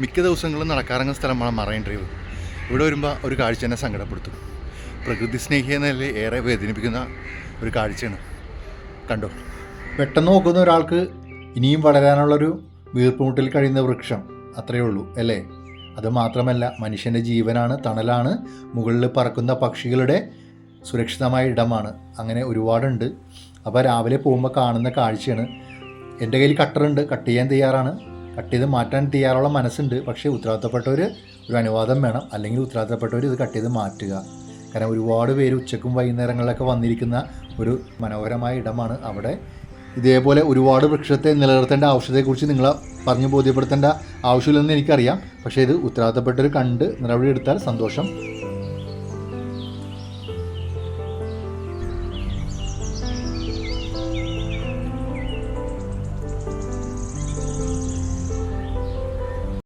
മിക്ക ദിവസങ്ങളും നടക്കാറങ്ങുന്ന സ്ഥലമാണ് മറൈൻ ഡ്രൈവ്. ഇവിടെ വരുമ്പോൾ ഒരു കാഴ്ച എന്നെ സങ്കടപ്പെടുത്തും. പ്രകൃതി സ്നേഹി എന്ന നിലയിൽ ഏറെ വേദനിപ്പിക്കുന്ന ഒരു കാഴ്ചയാണ്. കണ്ടോ, പെട്ടെന്ന് നോക്കുന്ന ഒരാൾക്ക് ഇനിയും വളരാനുള്ളൊരു വീർപ്പുമുട്ടിൽ കഴിയുന്ന വൃക്ഷം അത്രയേ ഉള്ളൂ അല്ലേ? അതുമാത്രമല്ല, മനുഷ്യൻ്റെ ജീവനാണ്, തണലാണ്, മുകളിൽ പറക്കുന്ന പക്ഷികളുടെ സുരക്ഷിതമായ ഇടമാണ്. അങ്ങനെ ഒരുപാടുണ്ട്. അപ്പോൾ രാവിലെ പോകുമ്പോൾ കാണുന്ന കാഴ്ചയാണ്. എൻ്റെ കയ്യിൽ കട്ടറുണ്ട്, കട്ട് ചെയ്യാൻ തയ്യാറാണ്, കട്ട് ചെയ്ത് മാറ്റാൻ തയ്യാറുള്ള മനസ്സുണ്ട്. പക്ഷേ ഉത്തരവാദിത്തപ്പെട്ടവർ ഒരു അനുവാദം വേണം, അല്ലെങ്കിൽ ഉത്തരവാദിത്തപ്പെട്ടവർ ഇത് കട്ട് ചെയ്ത് മാറ്റുക. കാരണം ഒരുപാട് പേര് ഉച്ചക്കും വൈകുന്നേരങ്ങളിലൊക്കെ വന്നിരിക്കുന്ന ഒരു മനോഹരമായ ഇടമാണ്. അവിടെ ഇതേപോലെ ഒരുപാട് വൃക്ഷത്തെ നിലനിർത്തേണ്ട ആവശ്യത്തെക്കുറിച്ച് നിങ്ങളെ പറഞ്ഞ് ബോധ്യപ്പെടുത്തേണ്ട ആവശ്യമില്ലെന്ന് എനിക്കറിയാം. പക്ഷേ ഇത് ഉത്തരവാദിത്തപ്പെട്ടവർ കണ്ട് നടപടി എടുത്താൽ സന്തോഷം.